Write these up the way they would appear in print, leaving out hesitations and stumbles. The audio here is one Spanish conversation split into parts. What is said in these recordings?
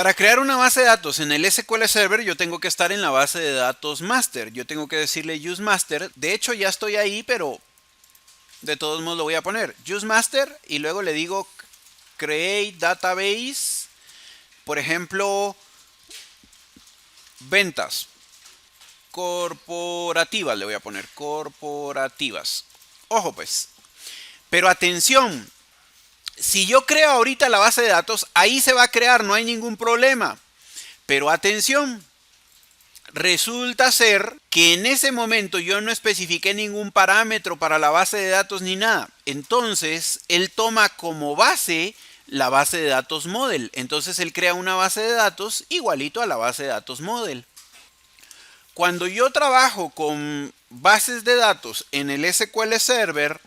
Para crear una base de datos en el SQL Server, yo tengo que estar en la base de datos master. Yo tengo que decirle use master. De hecho, ya estoy ahí, pero de todos modos lo voy a poner. Use master y luego le digo create database. Por ejemplo, ventas corporativas le voy a poner. Corporativas. Ojo pues. Pero atención. Si yo creo ahorita la base de datos, ahí se va a crear, no hay ningún problema. Pero atención, resulta ser que en ese momento yo no especifiqué ningún parámetro para la base de datos ni nada. Entonces, él toma como base la base de datos model. Entonces, él crea una base de datos igualito a la base de datos model. Cuando yo trabajo con bases de datos en el SQL Server,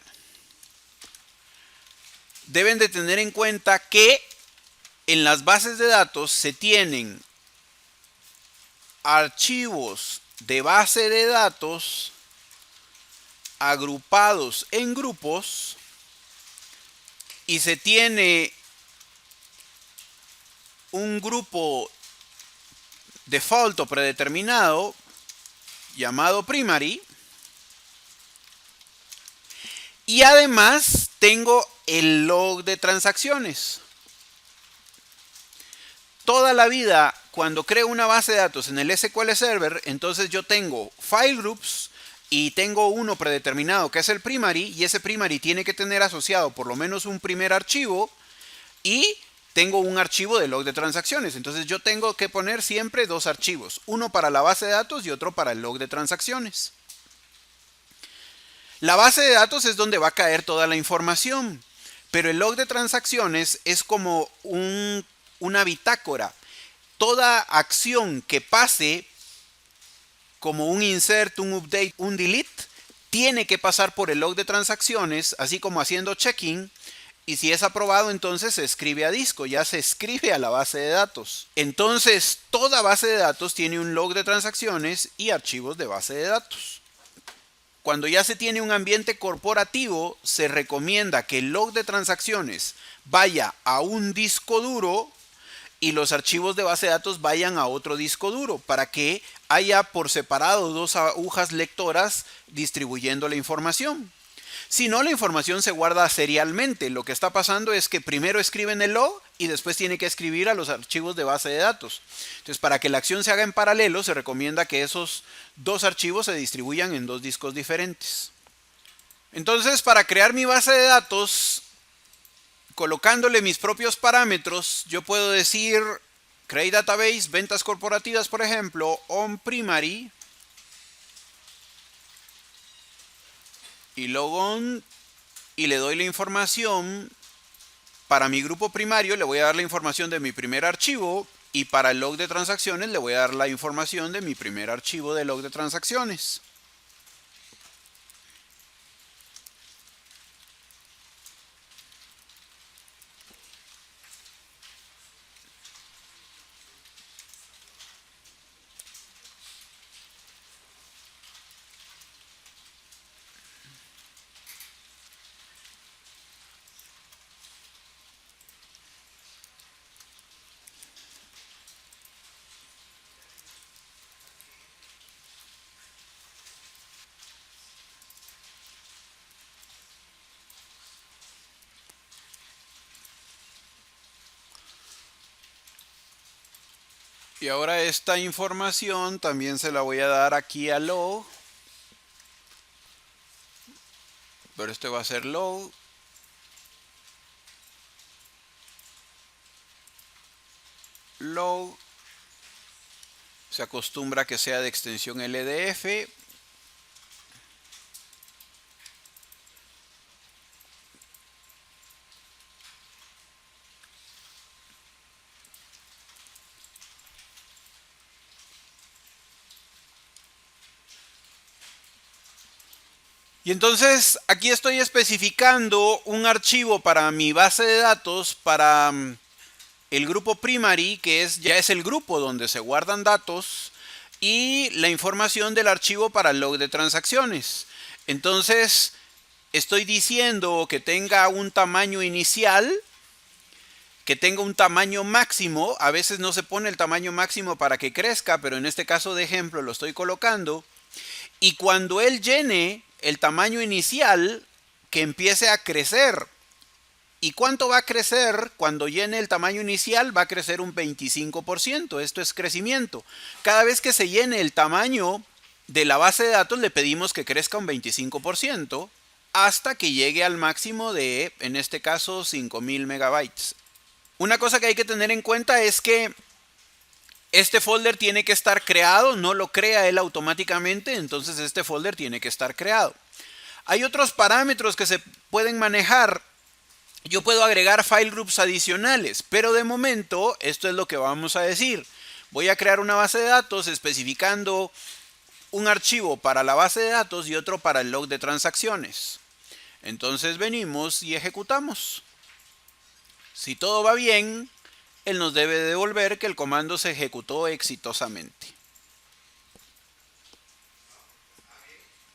deben de tener en cuenta que en las bases de datos se tienen archivos de base de datos agrupados en grupos y se tiene un grupo default o predeterminado llamado primary y además tengo el log de transacciones. Toda la vida, cuando creo una base de datos en el SQL Server, entonces yo tengo file groups y tengo uno predeterminado que es el primary, y ese primary tiene que tener asociado por lo menos un primer archivo y tengo un archivo de log de transacciones. Entonces yo tengo que poner siempre dos archivos, uno para la base de datos y otro para el log de transacciones. La base de datos es donde va a caer toda la información, pero el log de transacciones es como una bitácora. Toda acción que pase, como un insert, un update, un delete, tiene que pasar por el log de transacciones, así como haciendo checking. Y si es aprobado, entonces se escribe a disco, ya se escribe a la base de datos. Entonces, toda base de datos tiene un log de transacciones y archivos de base de datos. Cuando ya se tiene un ambiente corporativo, se recomienda que el log de transacciones vaya a un disco duro y los archivos de base de datos vayan a otro disco duro para que haya por separado dos agujas lectoras distribuyendo la información. Si no, la información se guarda serialmente. Lo que está pasando es que primero escriben el log y después tiene que escribir a los archivos de base de datos. Entonces, para que la acción se haga en paralelo, se recomienda que esos dos archivos se distribuyan en dos discos diferentes. Entonces, para crear mi base de datos, colocándole mis propios parámetros, yo puedo decir create database, ventas corporativas, por ejemplo, on primary y logon, y le doy la información. Para mi grupo primario le voy a dar la información de mi primer archivo y para el log de transacciones le voy a dar la información de mi primer archivo de log de transacciones. Y ahora esta información también se la voy a dar aquí a log. Pero este va a ser log. Log. Se acostumbra que sea de extensión LDF. Y entonces aquí estoy especificando un archivo para mi base de datos para el grupo primary, que ya es el grupo donde se guardan datos, y la información del archivo para el log de transacciones. Entonces estoy diciendo que tenga un tamaño inicial que tenga un tamaño máximo. A veces no se pone el tamaño máximo para que crezca, pero en este caso de ejemplo lo estoy colocando. Y cuando él llene el tamaño inicial, que empiece a crecer. ¿Y cuánto va a crecer cuando llene el tamaño inicial? Va a crecer un 25%. Esto es crecimiento. Cada vez que se llene el tamaño de la base de datos, le pedimos que crezca un 25% hasta que llegue al máximo de, en este caso, 5000 megabytes. Una cosa que hay que tener en cuenta es que este folder tiene que estar creado, no lo crea él automáticamente, entonces este folder tiene que estar creado. Hay otros parámetros que se pueden manejar. Yo puedo agregar file groups adicionales, pero de momento esto es lo que vamos a decir. Voy a crear una base de datos especificando un archivo para la base de datos y otro para el log de transacciones. Entonces venimos y ejecutamos. Si todo va bien, él nos debe devolver que el comando se ejecutó exitosamente.